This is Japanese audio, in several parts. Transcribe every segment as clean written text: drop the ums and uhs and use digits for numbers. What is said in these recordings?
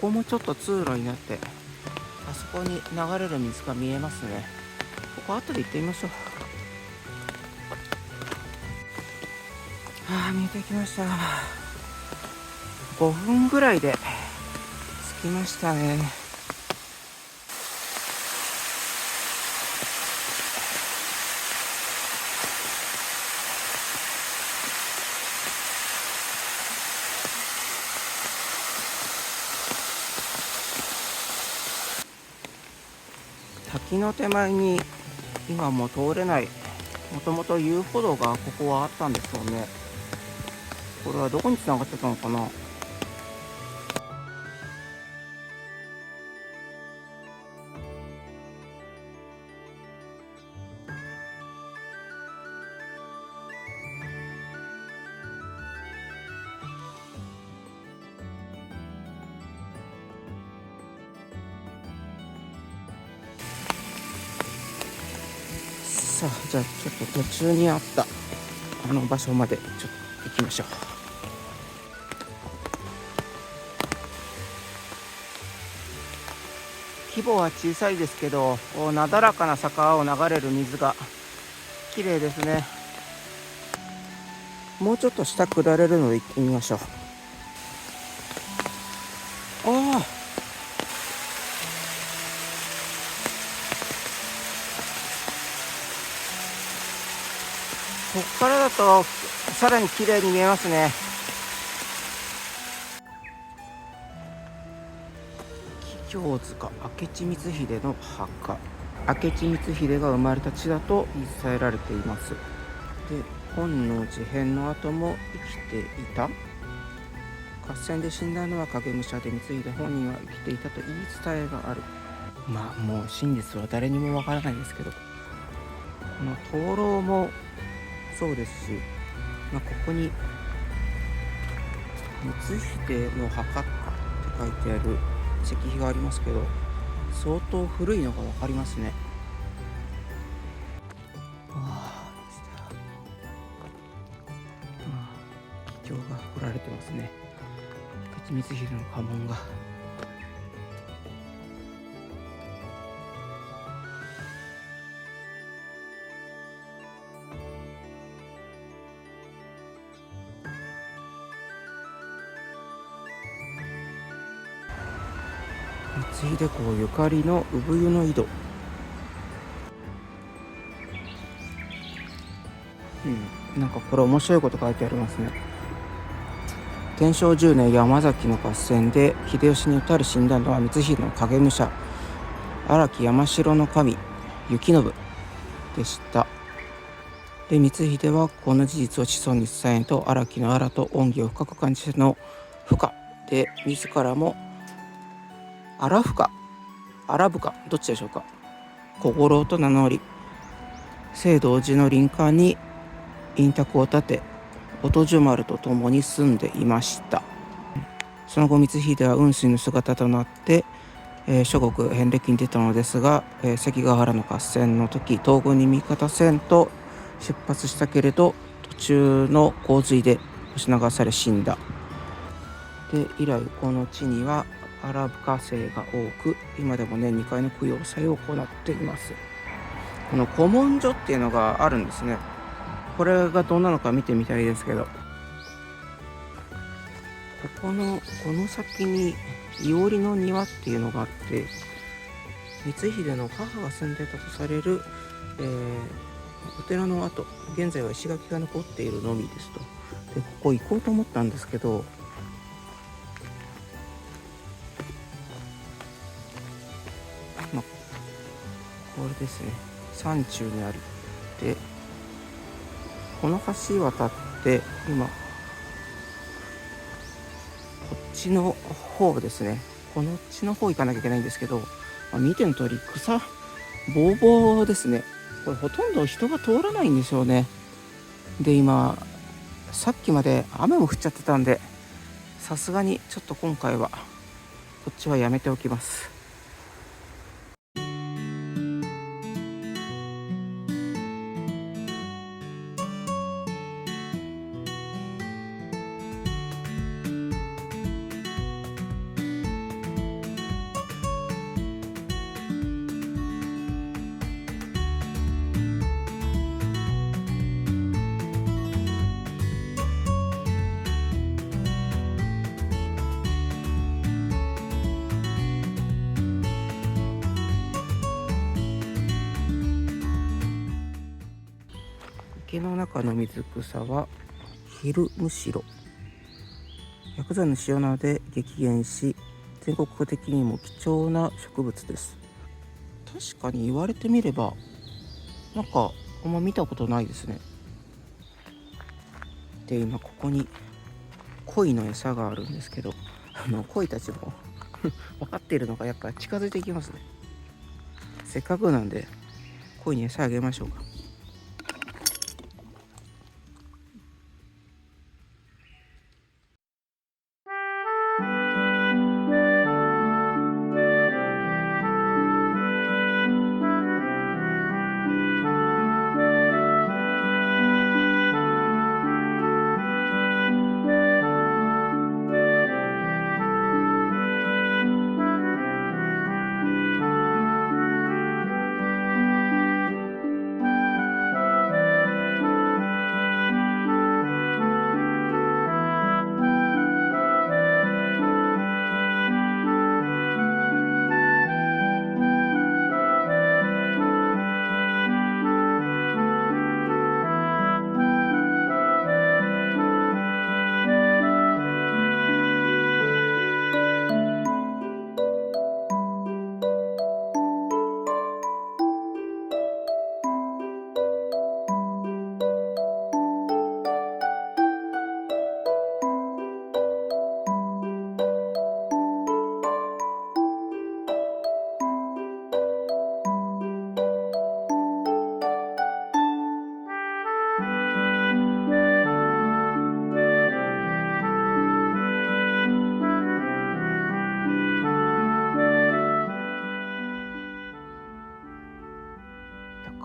こもちょっと通路になって、あそこに流れる水が見えますね。ここ後で行ってみましょう。見えてきました。5分ぐらいで着きましたね。滝の手前に今もう通れない、もともと遊歩道がここはあったんですよね。これはどこに繋がってたのかな。さあ、じゃあちょっと途中にあったあの場所までちょっと行きましょう。規模は小さいですけど、なだらかな坂を流れる水が綺麗ですね。もうちょっと下下れるので行ってみましょう。こっからだとさらに綺麗に見えますね。桔梗塚明智光秀の墓。明智光秀が生まれた地だと言い伝えられています。で、本能寺変の後も生きていた。合戦で死んだのは影武者で、光秀本人は生きていたと言い伝えがある。もう真実は誰にもわからないですけど、この灯籠もそうですし、ここに光秀の墓って書いてある石碑がありますけど、相当古いのが分かりますね。桔梗が彫られてますね。明智光秀の家紋が。光秀公ゆかりの産湯の井戸。なんかこれ面白いこと書いてありますね。天正10年山崎の合戦で秀吉に討たれ死んだのは光秀の影武者荒木山城の神幸信でした。で、光秀はこの事実を子孫に伝えんと、荒木の荒と恩義を深く感じての深で、自らも荒深荒深どっちでしょうか、小五郎と名乗り、聖堂寺の林間に隠宅を建て、音寿丸と共に住んでいました。その後光秀は雲水の姿となって、諸国遍歴に出たのですが、関ヶ原の合戦の時、東軍に味方せんと出発したけれど、途中の洪水で押し流され死んだ。で、以来この地には荒深姓が多く、今でも年2回の供養祭を行っています。この古文書っていうのがあるんですね。これがどんなのか見てみたいですけど、この先に伊織の庭っていうのがあって、光秀の母が住んでたとされる、お寺の跡、現在は石垣が残っているのみですと。で、ここ行こうと思ったんですけど、これですね、山中にある。で、この橋渡って今こっちの方ですね、こっちの方行かなきゃいけないんですけど、見ての通り草ぼうぼうですね。これほとんど人が通らないんですよね。で、今さっきまで雨も降っちゃってたんで、さすがにちょっと今回はこっちはやめておきます。池の中の水草はヒルムシロ、薬剤の塩などで激減し、全国的にも貴重な植物です。確かに言われてみればなんかあんま見たことないですね。で、今ここに鯉の餌があるんですけど、鯉たちも分かっているのがやっぱ近づいていきますね。せっかくなんで鯉に餌あげましょうか。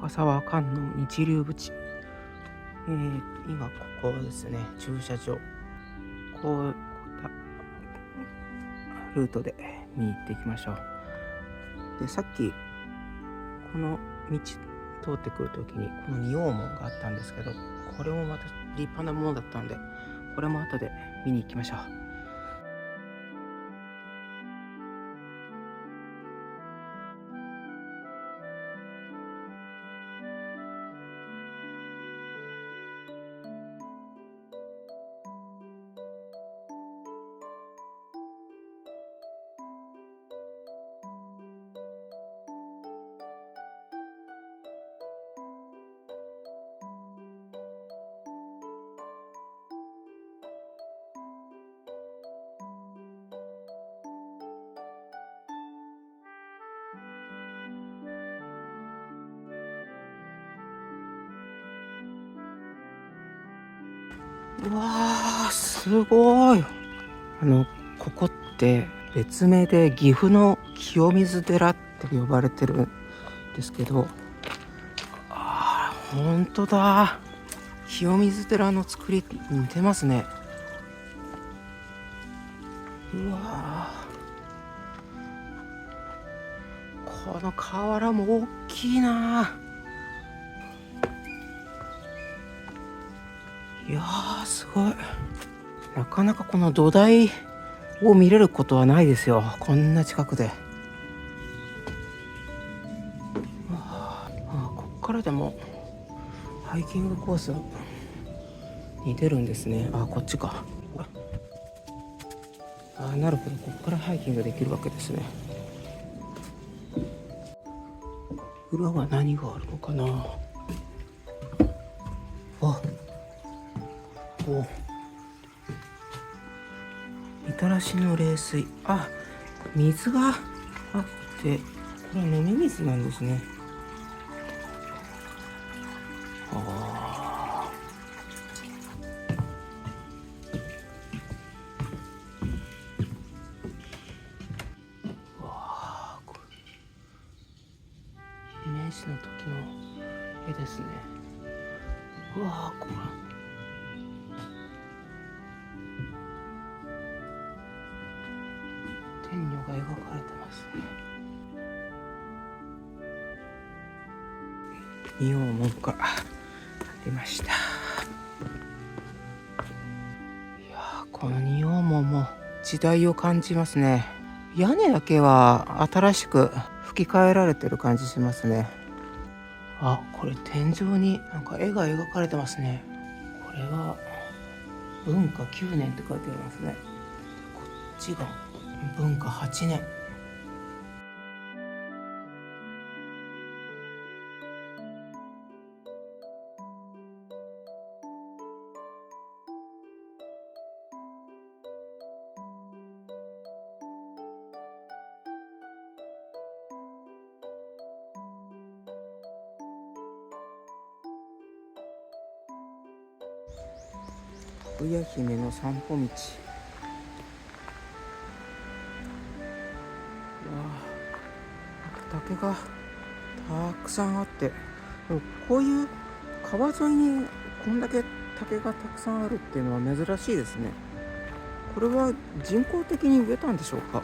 高沢観音日流淵、今ここですね、駐車場、こうルートで見に行っていきましょう。で、さっきこの道通ってくるときにこの仁王門があったんですけど、これもまた立派なものだったんで、これも後で見に行きましょう。うわー、すごい。ここって別名で岐阜の清水寺って呼ばれてるんですけど、本当だ、清水寺の作り似てますね。うわー、この瓦も大きいな。いやー、すごい。なかなかこの土台を見れることはないですよ、こんな近くで。こっからでもハイキングコースに出るんですね。こっちか。なるほど、こっからハイキングできるわけですね。裏は何があるのかな。みたらしの冷水、水があって、これは飲み水なんですね。明治の時の絵ですね。これ天女が描かれてますね。仁王門が出ました。いやー、この仁王門も時代を感じますね。屋根だけは新しく吹き替えられてる感じしますね。あ、これ天井になんか絵が描かれてますね。これは文化9年って書いてありますね。こっちが文化8年。かぐや姫の散歩道。わあ、竹がたくさんあって、こういう川沿いにこんだけ竹がたくさんあるっていうのは珍しいですね。これは人工的に植えたんでしょうか。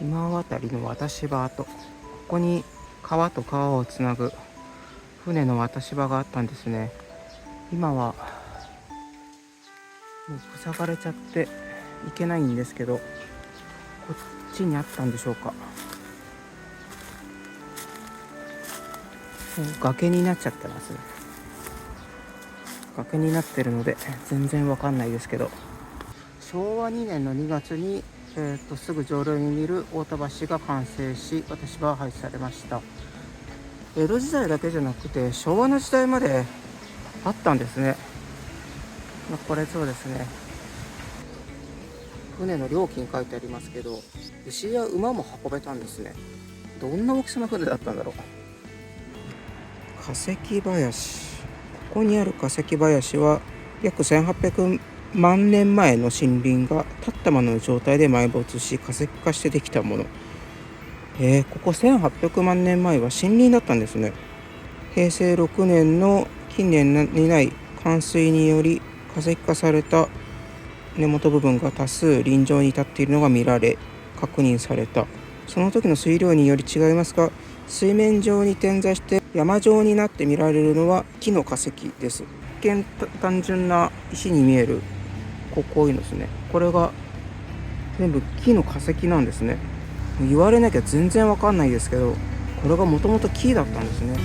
今渡りの渡し場と、ここに川と川をつなぐ船の渡し場があったんですね。今はもう塞がれちゃっていけないんですけど、こっちにあったんでしょうか。もう崖になっちゃってますね。崖になってるので全然わかんないですけど、昭和2年の2月にすぐ上流に見る太田橋が完成し、私は廃止されました。江戸時代だけじゃなくて昭和の時代まであったんですね。これそうですね。船の料金書いてありますけど、牛や馬も運べたんですね。どんな大きさの船だったんだろう。化石林。ここにある化石林は約1800万年前の森林が立ったままの状態で埋没し化石化してできたもの。ここ1800万年前は森林だったんですね。平成6年の近年にない冠水により化石化された根元部分が多数林上に立っているのが見られ確認された。その時の水量により違いますが、水面上に点在して山状になって見られるのは木の化石です。一見単純な石に見えるこういうのですね。これが全部木の化石なんですね。言われなきゃ全然わかんないですけど、これがもともと木だったんですね。